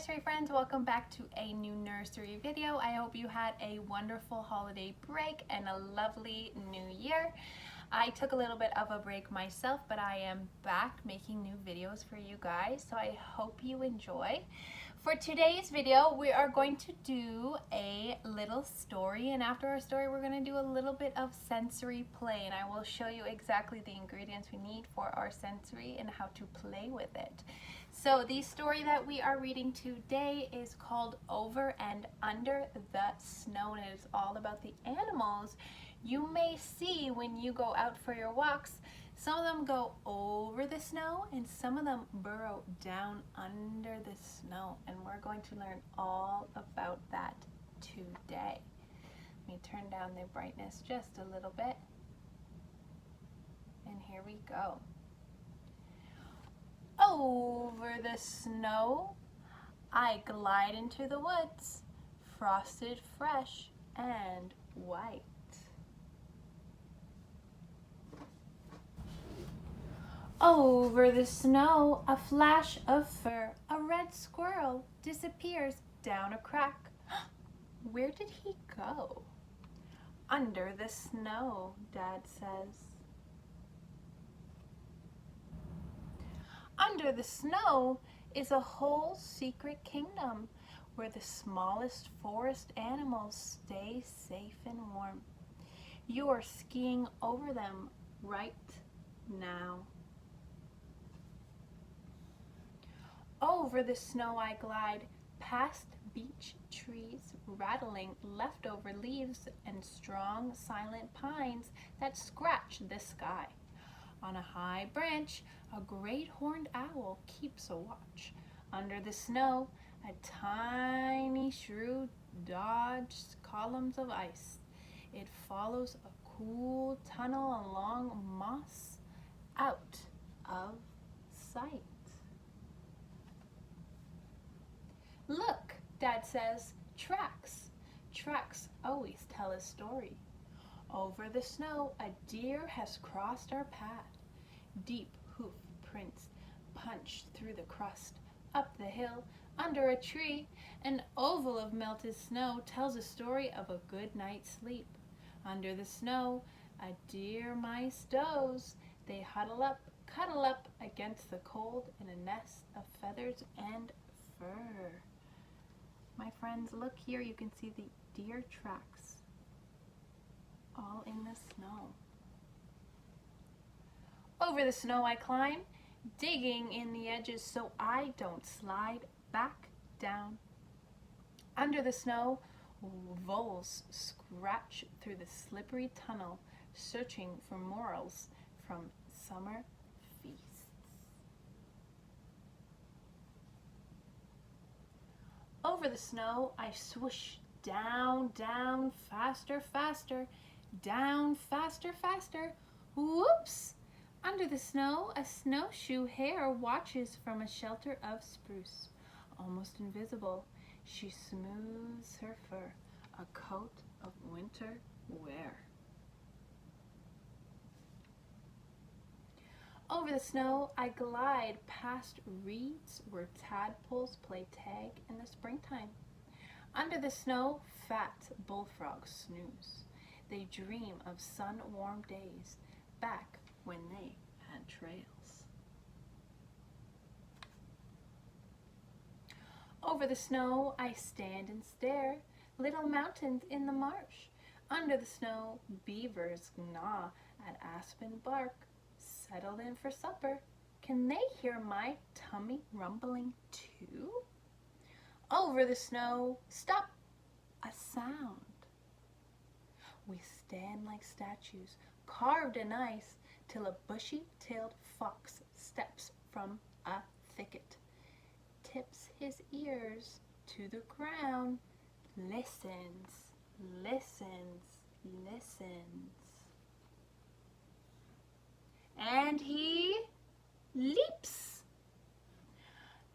nursery friends, welcome back to a new nursery video. I hope you had a wonderful holiday break and a lovely new year. I took a little bit of a break myself, but I am back making new videos for you guys, so I hope you enjoy. For today's video, we are going to do a little story, and after our story, we're going to do a little bit of sensory play, and I will show you exactly the ingredients we need for our sensory and how to play with it. So the story that we are reading today is called Over and Under the Snow, and it is all about the animals you may see when you go out for your walks. Some of them go over the snow and some of them burrow down under the snow, and we're going to learn all about that today. Let me turn down the brightness just a little bit, and here we go. Over the snow, I glide into the woods, frosted fresh and white. Over the snow, a flash of fur, a red squirrel disappears down a crack. Where did he go? Under the snow, Dad says. Under the snow is a whole secret kingdom where the smallest forest animals stay safe and warm. You are skiing over them right now. Over the snow I glide, past beech trees rattling leftover leaves and strong silent pines that scratch the sky. On a high branch, a great horned owl keeps a watch. Under the snow, a tiny shrew dodges columns of ice. It follows a cool tunnel along moss out of sight. Look, Dad says, tracks. Tracks always tell a story. Over the snow, a deer has crossed our path. Deep hoof prints punch through the crust. Up the hill, under a tree, an oval of melted snow tells a story of a good night's sleep. Under the snow, a deer mice doze. They huddle up, cuddle up against the cold in a nest of feathers and fur. My friends, look here, you can see the deer tracks all in the snow. Over the snow I climb, digging in the edges so I don't slide back down. Under the snow, voles scratch through the slippery tunnel, searching for morels from summer feasts. Over the snow, I swoosh down, down, faster, faster, down, faster, faster. Whoops! Under the snow, a snowshoe hare watches from a shelter of spruce. Almost invisible, she smooths her fur, a coat of winter wear. Over the snow, I glide past reeds where tadpoles play tag in the springtime. Under the snow, fat bullfrogs snooze. They dream of sun-warm days back when they had trails. Over the snow, I stand and stare, little mountains in the marsh. Under the snow, beavers gnaw at aspen bark. Settled in for supper, can they hear my tummy rumbling too? Over the snow, stop, a sound. We stand like statues, carved in ice, till a bushy-tailed fox steps from a thicket, tips his ears to the ground, listens, listens, listens. And he leaps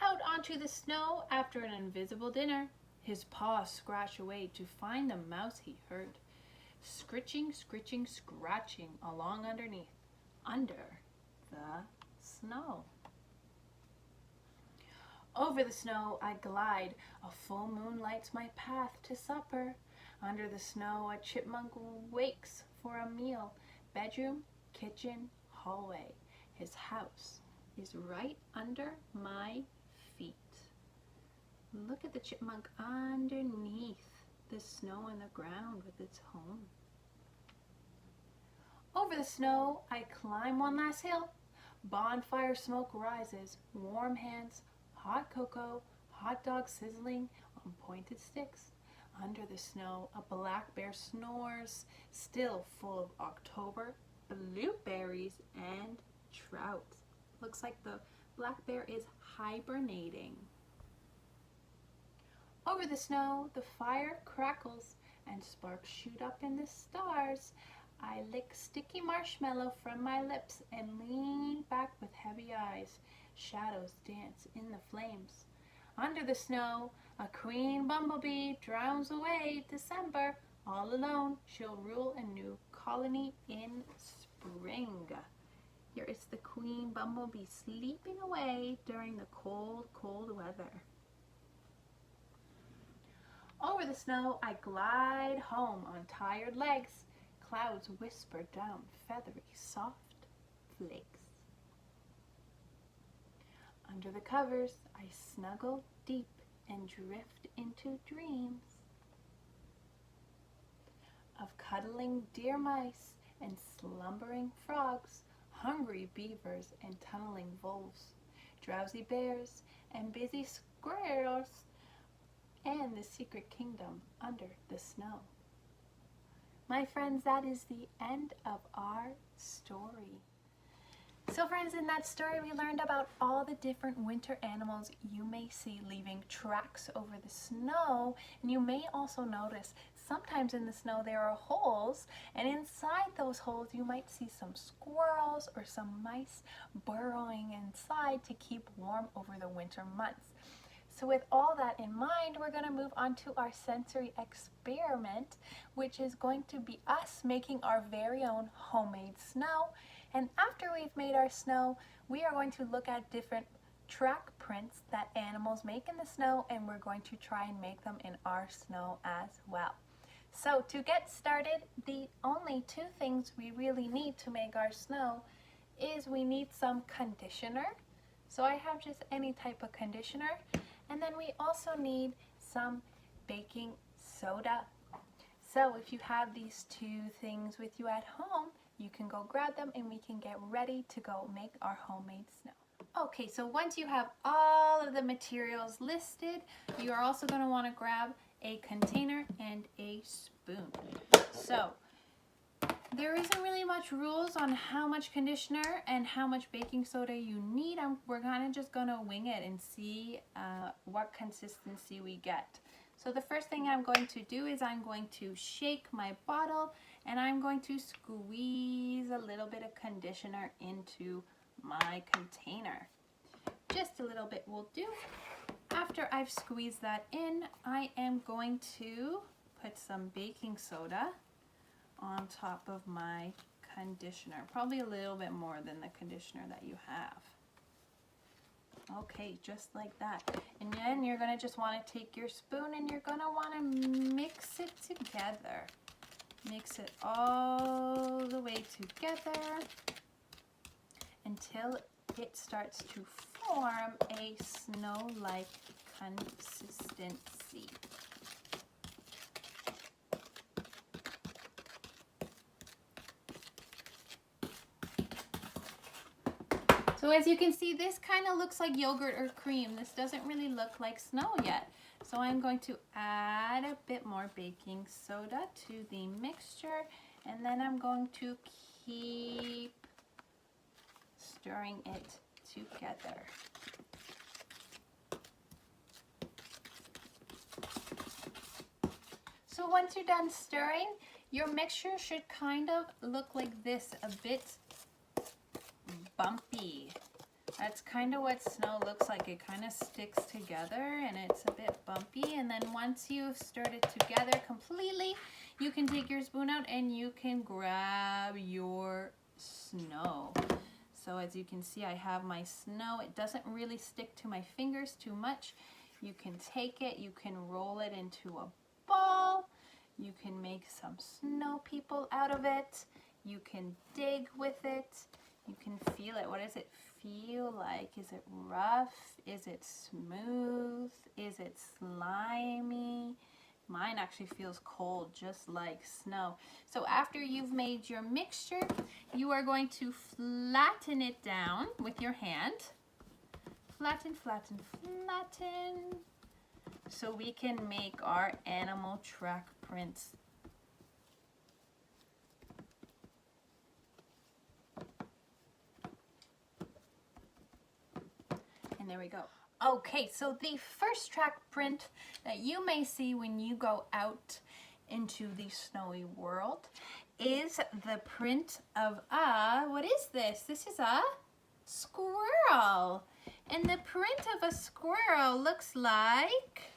out onto the snow after an invisible dinner. His paws scratch away to find the mouse he heard, scritching, scritching, scratching along underneath, under the snow. Over the snow I glide, a full moon lights my path to supper. Under the snow a chipmunk wakes for a meal. Bedroom, kitchen, hallway. His house is right under my feet. Look at the chipmunk underneath the snow on the ground with its home. Over the snow I climb one last hill. Bonfire smoke rises, warm hands, hot cocoa, hot dogs sizzling on pointed sticks. Under the snow, a black bear snores, still full of October, blueberries, and trout. Looks like the black bear is hibernating. Over the snow, the fire crackles and sparks shoot up in the stars. I lick sticky marshmallow from my lips and lean back with heavy eyes. Shadows dance in the flames. Under the snow, a queen bumblebee drowns away December. All alone, she'll rule a new colony in spring. Here is the queen bumblebee sleeping away during the cold, cold weather. Over the snow, I glide home on tired legs. Clouds whisper down feathery, soft flakes. Under the covers, I snuggle deep and drift into dreams of cuddling deer mice and slumbering frogs, hungry beavers and tunneling wolves, drowsy bears and busy squirrels, and the secret kingdom under the snow. My friends, that is the end of our story. So friends, in that story we learned about all the different winter animals you may see leaving tracks over the snow, and you may also notice sometimes in the snow there are holes, and inside those holes you might see some squirrels or some mice burrowing inside to keep warm over the winter months. So with all that in mind, we're going to move on to our sensory experiment, which is going to be us making our very own homemade snow. And after we've made our snow, we are going to look at different track prints that animals make in the snow, and we're going to try and make them in our snow as well. So to get started, the only two things we really need to make our snow is we need some conditioner. So I have just any type of conditioner. And then we also need some baking soda. So if you have these two things with you at home, you can go grab them and we can get ready to go make our homemade snow. Okay, so once you have all of the materials listed, you are also going to want to grab a container and a spoon. So there isn't really much rules on how much conditioner and how much baking soda you need. We're kind of just going to wing it and see what consistency we get. So the first thing I'm going to do is I'm going to shake my bottle and I'm going to squeeze a little bit of conditioner into my container. Just a little bit will do. After I've squeezed that in, I am going to put some baking soda on top of my conditioner, probably a little bit more than the conditioner that you have. Okay, just like that. And then you're going to just want to take your spoon and you're going to want to mix it together. Mix it all the way together until it starts to form a snow-like consistency. So as you can see, this kind of looks like yogurt or cream. This doesn't really look like snow yet. So I'm going to add a bit more baking soda to the mixture, and then I'm going to keep stirring it together. So once you're done stirring, your mixture should kind of look like this, a bit bumpy. That's kind of what snow looks like. It kind of sticks together and it's a bit bumpy. And then once you've stirred it together completely, you can take your spoon out and you can grab your snow. So as you can see, I have my snow. It doesn't really stick to my fingers too much. You can take it, you can roll it into a ball. You can make some snow people out of it. You can dig with it. You can feel it. What does it feel like? Is it rough? Is it smooth? Is it slimy? Mine actually feels cold, just like snow. So after you've made your mixture, you are going to flatten it down with your hand. Flatten, flatten, flatten. So we can make our animal track prints. And there we go. Okay, so the first track print that you may see when you go out into the snowy world is the print of what is this? This is a squirrel. And the print of a squirrel looks like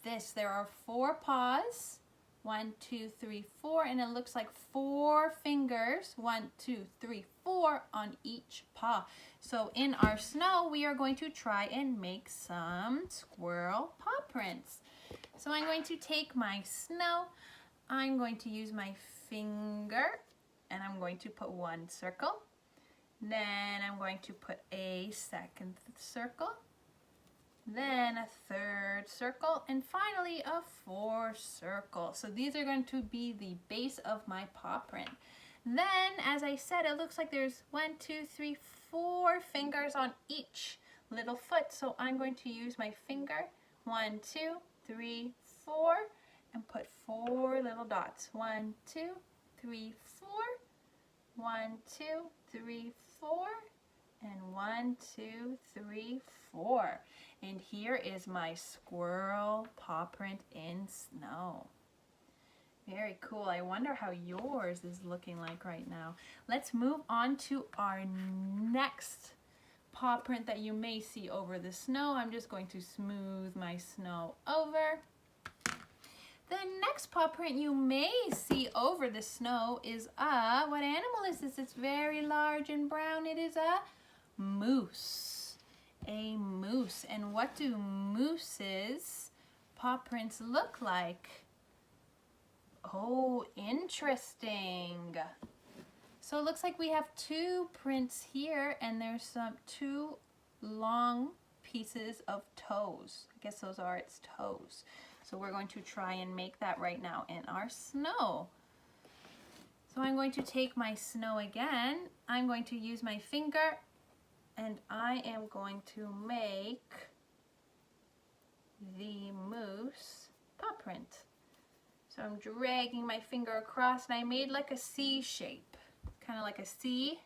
this. There are 4 paws. 1, 2, 3, 4, and it looks like 4 fingers, 1, 2, 3, 4 on each paw. So in our snow, we are going to try and make some squirrel paw prints. So I'm going to take my snow, I'm going to use my finger, and I'm going to put 1 circle. Then I'm going to put a second circle. Then a 3rd circle, and finally a 4th circle. So these are going to be the base of my paw print. Then, as I said, it looks like there's 1, 2, 3, 4 fingers on each little foot. So I'm going to use my finger, 1, 2, 3, 4, and put 4 little dots. 1, 2, 3, 4, 1, 2, 3, 4, and 1, 2, 3, 4. And here is my squirrel paw print in snow. Very cool. I wonder how yours is looking like right now. Let's move on to our next paw print that you may see over the snow. I'm just going to smooth my snow over. The next paw print you may see over the snow is what animal is this? It's very large and brown. It is a moose. A moose. And what do mooses' paw prints look like? Oh, interesting. So it looks like we have 2 prints here, and there's 2 long pieces of toes. I guess those are its toes. So we're going to try and make that right now in our snow. So I'm going to take my snow again. I'm going to use my finger, and I am going to make the moose paw print. So I'm dragging my finger across, and I made like a C shape, kind of like a C,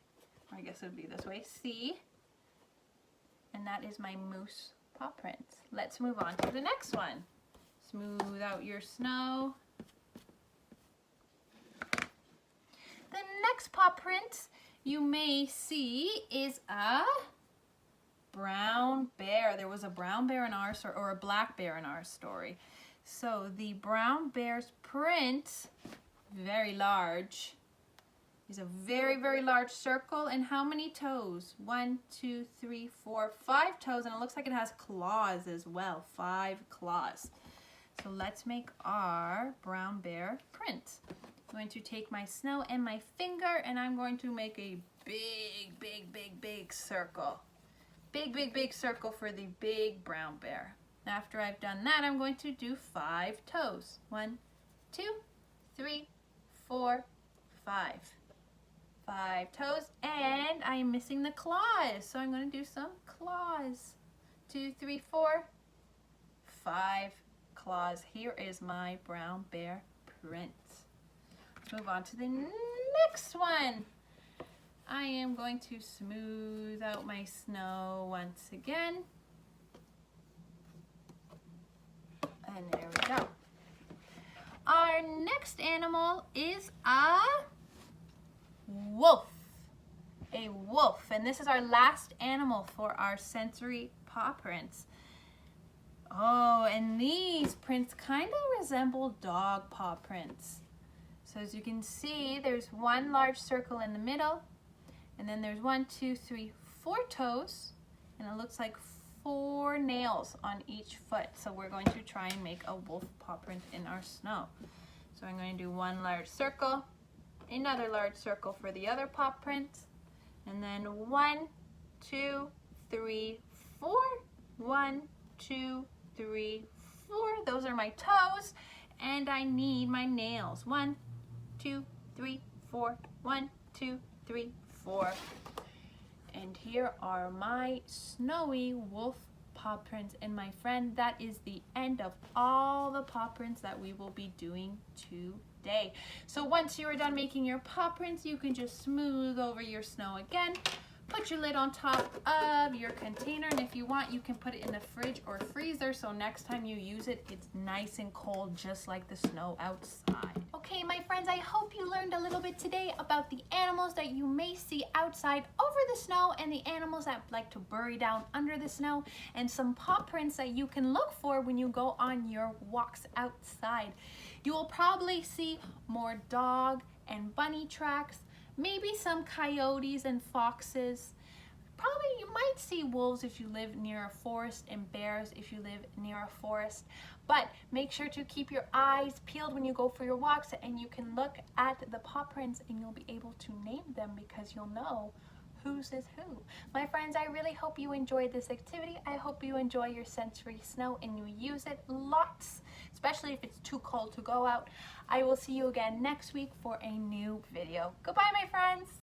or I guess it would be this way, C. And that is my moose paw print. Let's move on to the next one. Smooth out your snow. The next paw print you may see is a brown bear. There was a brown bear in our story, or a black bear in our story. So the brown bear's print, very large, is a very, very large circle. And how many toes? 1, 2, 3, 4, 5 toes. And it looks like it has claws as well, 5 claws. So let's make our brown bear print. I'm going to take my snow and my finger, and I'm going to make a big, big, big, big circle. Big, big, big circle for the big brown bear. After I've done that, I'm going to do 5 toes. 1, 2, 3, 4, 5. 5 toes, and I'm missing the claws. So I'm going to do some claws. 2, 3, 4, 5 claws. Here is my brown bear print. Let's move on to the next one. I am going to smooth out my snow once again. And there we go. Our next animal is a wolf. A wolf. And this is our last animal for our sensory paw prints. Oh, and these prints kind of resemble dog paw prints. So as you can see, there's 1 large circle in the middle, And then there's 1, 2, 3, 4 toes, and it looks like 4 nails on each foot. So we're going to try and make a wolf paw print in our snow. So I'm going to do 1 large circle, another large circle for the other paw print, and then 1, 2, 3, 4. 1, 2, 3, 4. Those are my toes, and I need my nails. 1, 2, 3, 4. 1, 2, 3, 4. And here are my snowy wolf paw prints. And my friend, that is the end of all the paw prints that we will be doing today. So once you are done making your paw prints, you can just smooth over your snow again. Put your lid on top of your container, and if you want, you can put it in the fridge or freezer so next time you use it, it's nice and cold, just like the snow outside. Okay, my friends, I hope you learned a little bit today about the animals that you may see outside over the snow and the animals that like to bury down under the snow, and some paw prints that you can look for when you go on your walks outside. You will probably see more dog and bunny tracks, maybe some coyotes and foxes. Probably you might see wolves if you live near a forest, and bears if you live near a forest. But make sure to keep your eyes peeled when you go for your walks, and you can look at the paw prints and you'll be able to name them because you'll know whose is who. My friends, I really hope you enjoyed this activity. I hope you enjoy your sensory snow and you use it lots, especially if it's too cold to go out. I will see you again next week for a new video. Goodbye, my friends.